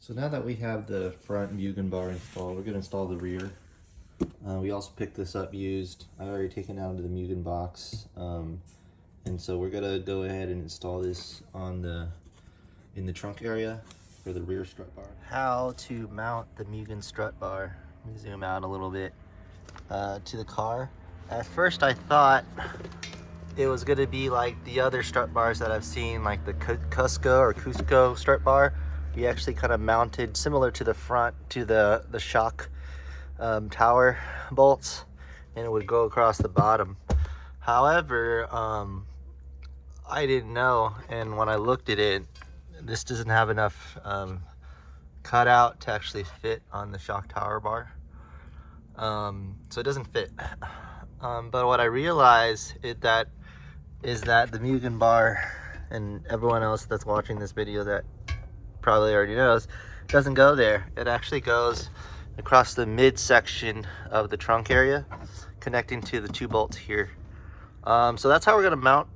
So now that we have the front Mugen bar installed, we're going to install the rear. We also picked this up used. I already taken it out of the Mugen box. And so we're going to go ahead and install this in the trunk area for the rear strut bar. How to mount the Mugen strut bar. Let me zoom out a little bit to the car. At first I thought it was going to be like the other strut bars that I've seen, like the Cusco strut bar. We actually kind of mounted similar to the front to the shock tower bolts, and it would go across the bottom. However, I didn't know, and when I looked at it, this doesn't have enough cutout to actually fit on the shock tower bar, so it doesn't fit. But what I realized is that the Mugen bar, and everyone else that's watching this video that probably already knows, doesn't go there. It actually goes across the midsection of the trunk area, connecting to the two bolts here. So that's how we're gonna mount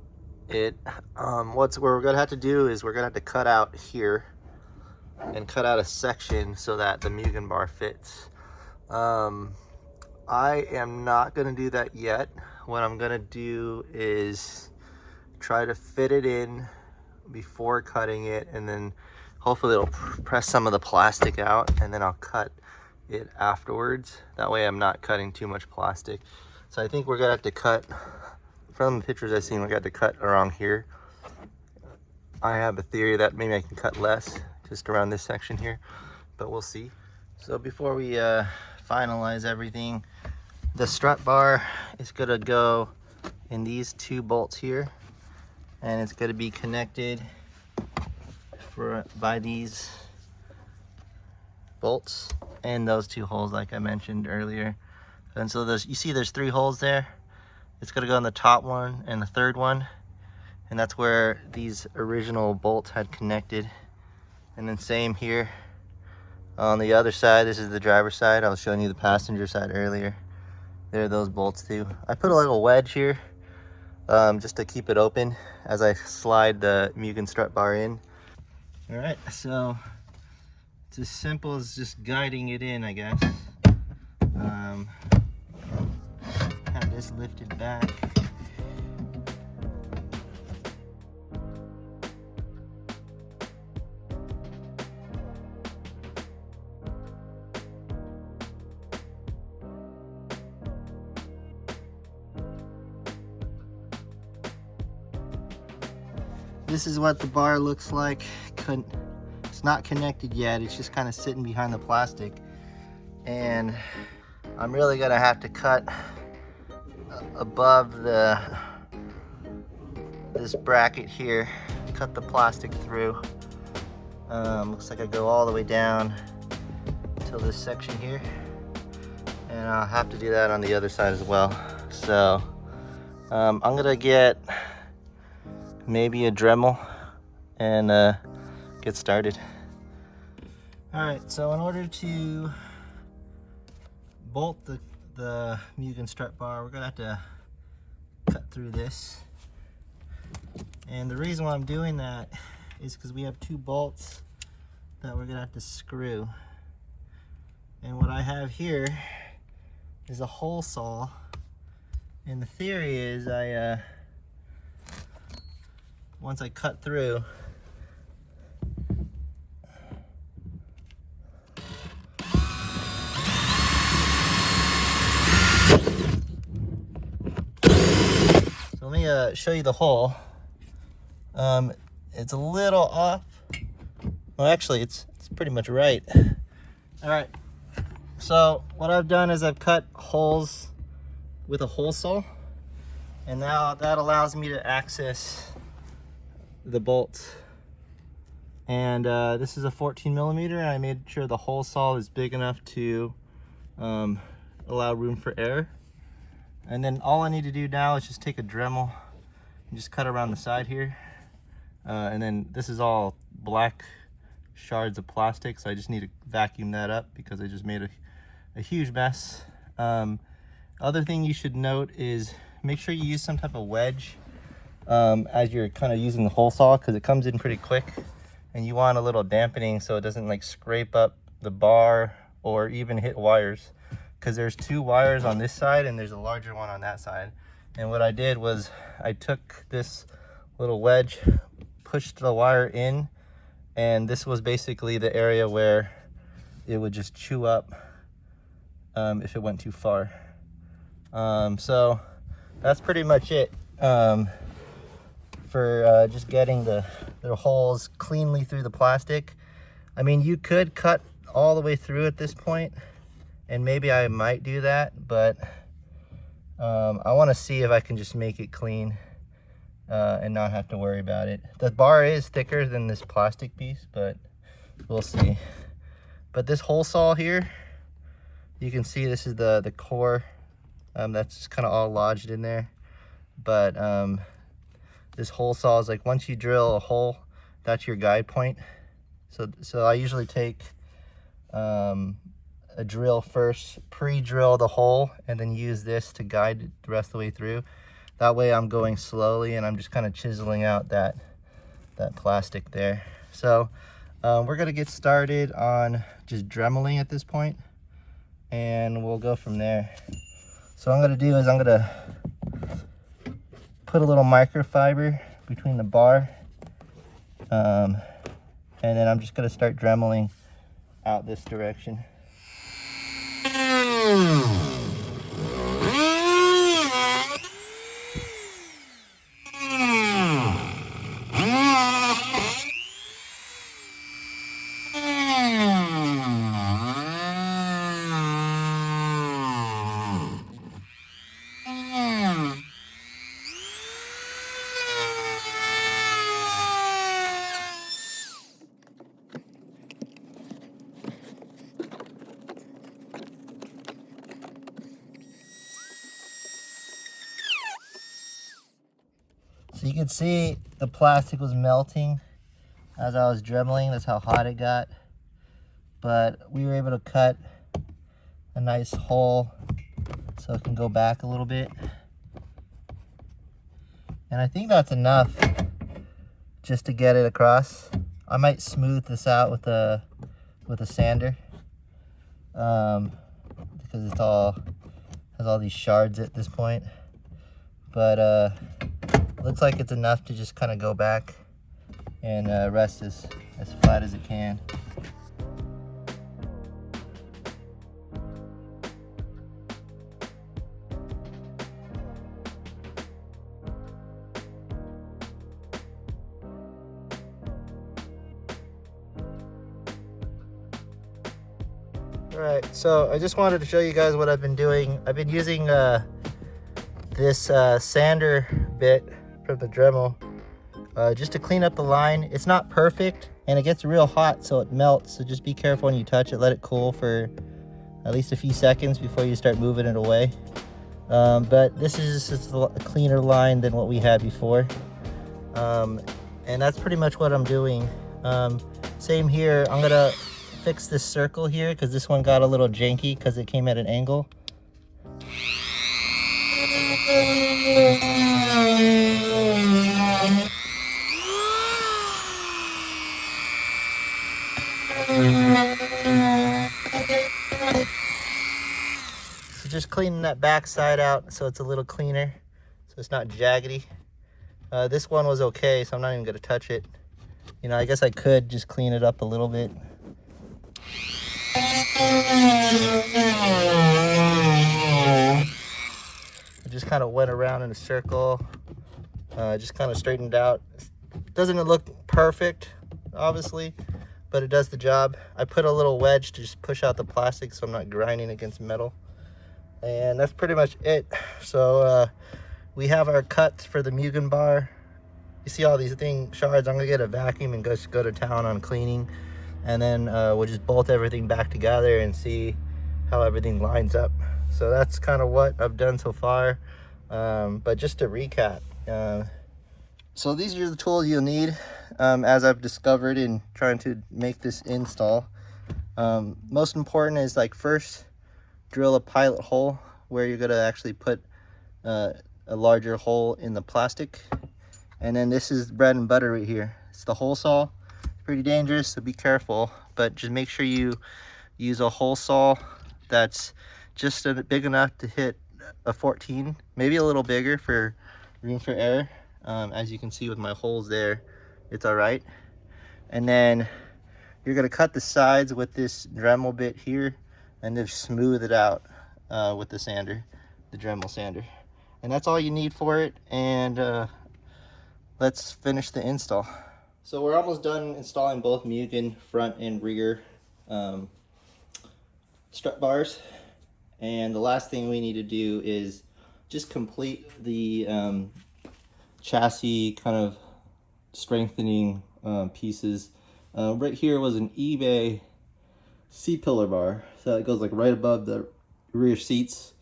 it. What we're gonna have to do is we're gonna have to cut out here and cut out a section so that the Mugen bar fits. I am not gonna do that yet. What I'm gonna do is try to fit it in before cutting it, and then hopefully it'll press some of the plastic out, and then I'll cut it afterwards. That way I'm not cutting too much plastic. So I think we're gonna have to cut, from the pictures I've seen, we're gonna have to cut around here. I have a theory that maybe I can cut less, just around this section here, but we'll see. So before we finalize everything, the strut bar is gonna go in these two bolts here, and it's gonna be connected by these bolts and those two holes like I mentioned earlier. And so you see there's 3 holes there. It's gonna go in the top one and the third one, and that's where these original bolts had connected. And then same here on the other side. This is the driver's side. I was showing you the passenger side earlier. There are those bolts too. I put a little wedge here just to keep it open as I slide the Mugen strut bar in. All right, so it's as simple as just guiding it in, I guess. Have this lifted back. This is what the bar looks like. It's not connected yet. It's just kind of sitting behind the plastic. And I'm really gonna have to cut above this bracket here, cut the plastic through. Looks like I go all the way down till this section here. And I'll have to do that on the other side as well. So I'm gonna get maybe a Dremel and get started. All right, so in order to bolt the Mugen strut bar, we're gonna have to cut through this. And the reason why I'm doing that is because we have 2 bolts that we're gonna have to screw. And what I have here is a hole saw. And the theory is once I cut through, so let me show you the hole. It's a little off. Well, actually, it's pretty much right. All right. So what I've done is I've cut holes with a hole saw, and now that allows me to access the bolts. And this is a 14mm, and I made sure the hole saw is big enough to allow room for air. And then all I need to do now is just take a Dremel and just cut around the side here. And then this is all black shards of plastic, so I just need to vacuum that up because I just made a huge mess. Other thing you should note is make sure you use some type of wedge as you're kind of using the hole saw, because it comes in pretty quick and you want a little dampening so it doesn't like scrape up the bar or even hit wires, because there's 2 wires on this side and there's a larger one on that side. And what I did was I took this little wedge, pushed the wire in, and this was basically the area where it would just chew up if it went too far. So that's pretty much it for just getting the holes cleanly through the plastic. I mean, you could cut all the way through at this point, and maybe I might do that, but I want to see if I can just make it clean and not have to worry about it. The bar is thicker than this plastic piece, but we'll see. But this hole saw here, you can see this is the core that's just kind of all lodged in there. But this hole saw is like, once you drill a hole, that's your guide point. So I usually take a drill first, pre-drill the hole, and then use this to guide it the rest of the way through. That way I'm going slowly and I'm just kind of chiseling out that plastic there. So we're gonna get started on just dremeling at this point, and we'll go from there. So what I'm gonna do is I'm gonna put a little microfiber between the bar, and then I'm just gonna start dremeling out this direction. So you can see the plastic was melting as I was dremeling. That's how hot it got. But we were able to cut a nice hole so it can go back a little bit. And I think that's enough just to get it across. I might smooth this out with a sander, because it's all has all these shards at this point. But looks like it's enough to just kind of go back and rest as flat as it can. Alright, so I just wanted to show you guys what I've been doing. I've been using this sander bit from the Dremel just to clean up the line. It's not perfect and it gets real hot, so it melts, so just be careful when you touch it. Let it cool for at least a few seconds before you start moving it away. But this is just a cleaner line than what we had before, and that's pretty much what I'm doing. Same here. I'm gonna fix this circle here because this one got a little janky because it came at an angle. So just cleaning that back side out so it's a little cleaner, so it's not jaggedy. This one was okay, so I'm not even going to touch it. You know, I guess I could just clean it up a little bit. I just kind of went around in a circle, just kind of straightened out. Doesn't look perfect, obviously, but it does the job. I put a little wedge to just push out the plastic so I'm not grinding against metal. And that's pretty much it. So we have our cuts for the Mugen bar. You see all these shards. I'm gonna get a vacuum and go to town on cleaning, and then we'll just bolt everything back together and see how everything lines up. So that's kind of what I've done so far. But just to recap, so these are the tools you'll need as I've discovered in trying to make this install. Most important is, like, first drill a pilot hole where you're gonna actually put a larger hole in the plastic. And then this is bread and butter right here. It's the hole saw. pretty dangerous, so be careful. But just make sure you use a hole saw that's just big enough to hit a 14, maybe a little bigger for room for error. As you can see with my holes there, it's all right. And then you're gonna cut the sides with this Dremel bit here and then smooth it out with the sander, the Dremel sander. And that's all you need for it. And let's finish the install. So we're almost done installing both Mugen front and rear strut bars. And the last thing we need to do is just complete the chassis kind of strengthening pieces. Right here was an eBay C-pillar bar. So it goes like right above the rear seats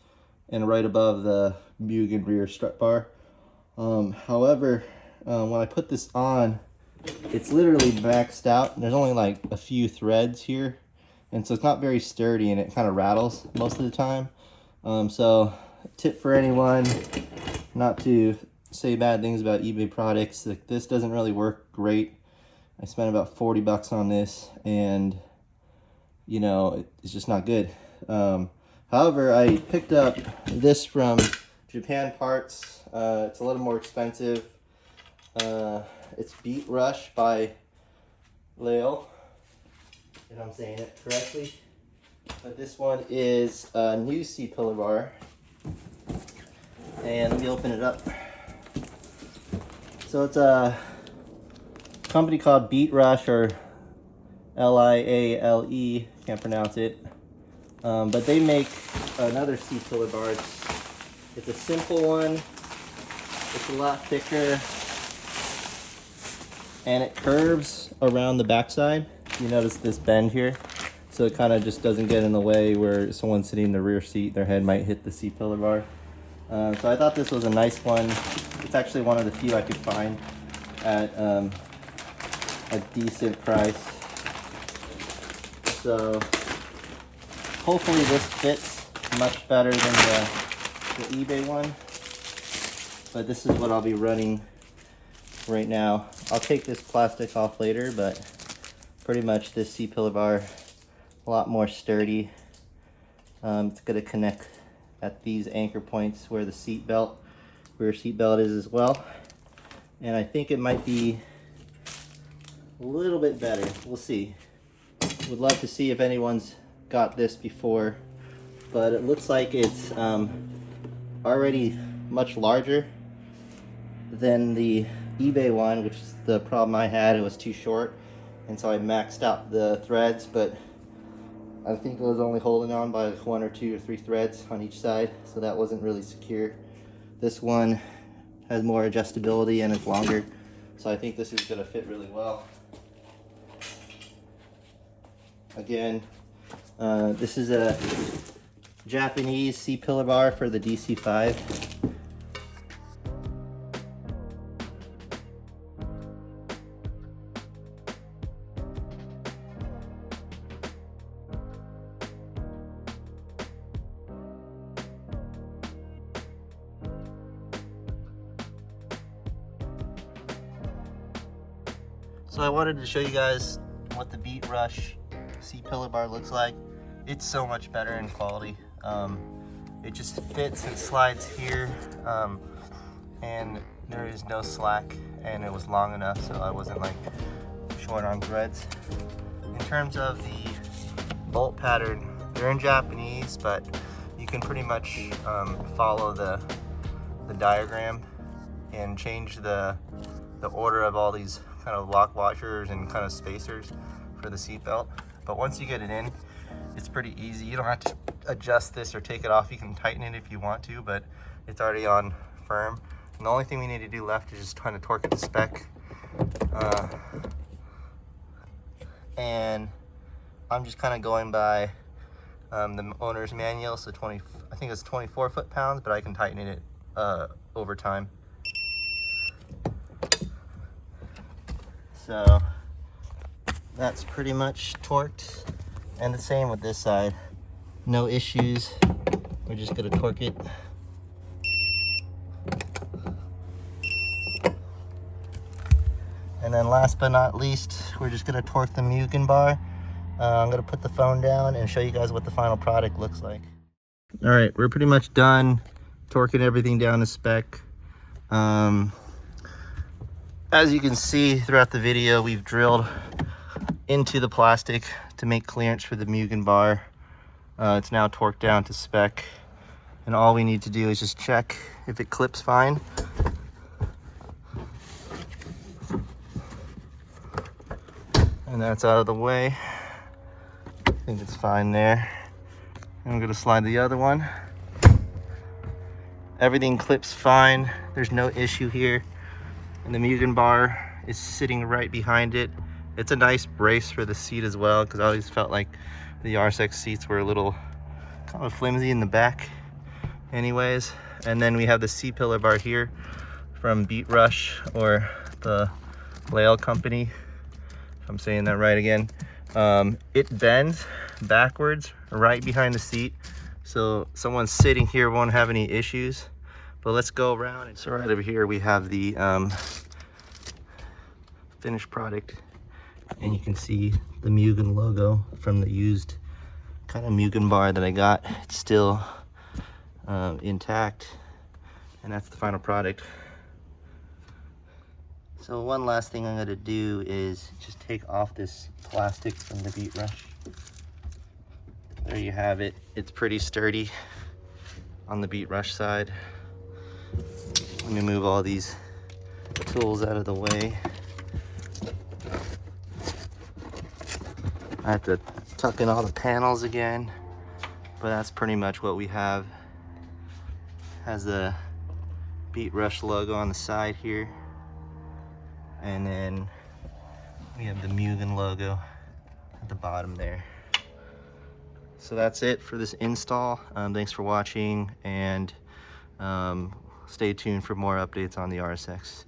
and right above the Mugen Rear Strut Bar. However, when I put this on, it's literally maxed out. There's only like a few threads here, and so it's not very sturdy, and it kind of rattles most of the time. So tip for anyone not to say bad things about eBay products. Like, this doesn't really work great. I spent about 40 bucks on this, and you know, it's just not good. However, I picked up this from Japan Parts. It's a little more expensive. It's Beatrush by Leo, if I'm saying it correctly. But this one is a new C-pillar bar. And let me open it up. So it's a company called Beatrush, or Liale, can't pronounce it. But they make another C-pillar bar. It's a simple one. It's a lot thicker, and it curves around the backside. You notice this bend here, so it kind of just doesn't get in the way where someone sitting in the rear seat, their head might hit the C-pillar bar. So I thought this was a nice one. It's actually one of the few I could find at a decent price. So hopefully this fits much better than the eBay one. But this is what I'll be running right now. I'll take this plastic off later, but pretty much this C-pillar bar, a lot more sturdy. It's gonna connect at these anchor points where the seat belt, rear seat belt is as well. And I think it might be a little bit better. We'll see. Would love to see if anyone's got this before, but it looks like it's already much larger than the eBay one, which is the problem I had. It was too short, and so I maxed out the threads, but I think it was only holding on by 1 or 2 or 3 threads on each side, so that wasn't really secure. This one has more adjustability and it's longer, so I think this is going to fit really well. Again, this is a Japanese C-pillar bar for the DC5. So I wanted to show you guys what the Beatrush C-pillar bar looks like. It's so much better in quality. It just fits and slides here, and there is no slack, and it was long enough so I wasn't like short on threads. In terms of the bolt pattern, they're in Japanese, but you can pretty much follow the diagram and change the order of all these kind of lock washers and kind of spacers for the seat belt. But once you get it in, it's pretty easy. You don't have to adjust this or take it off. You can tighten it if you want to, but it's already on firm. And the only thing we need to do left is just trying to torque it to spec. And I'm just kind of going by the owner's manual. So I think it's 24 foot-pounds, but I can tighten it over time. So that's pretty much torqued, and the same with this side. No issues. We're just gonna torque it. And And then last but not least, we're just gonna torque the Mugen bar. I'm gonna put the phone down and show you guys what the final product looks like. All right, we're pretty much done torquing everything down to spec. As you can see throughout the video, we've drilled into the plastic to make clearance for the Mugen bar. It's now torqued down to spec, and all we need to do is just check if it clips fine. And that's out of the way. I think it's fine there. And I'm gonna slide the other one. Everything clips fine. There's no issue here. And the Mugen bar is sitting right behind it. It's a nice brace for the seat as well, because I always felt like the RSX seats were a little kind of flimsy in the back anyways. And then we have the C-pillar bar here from Beatrush, or the Lail company, if I'm saying that right again. It bends backwards right behind the seat, so someone sitting here won't have any issues. But let's go around. So right over here we have the finished product, and you can see the Mugen logo from the used kind of Mugen bar that I got. It's still intact, and that's the final product. So one last thing I'm going to do is just take off this plastic from the Beatrush. There you have it. It's pretty sturdy on the Beatrush side. Let me move all these tools out of the way. I have to tuck in all the panels again, but that's pretty much what we have. Has the Beatrush logo on the side here, and then we have the Mugen logo at the bottom there. So that's it for this install. Thanks for watching, and stay tuned for more updates on the RSX.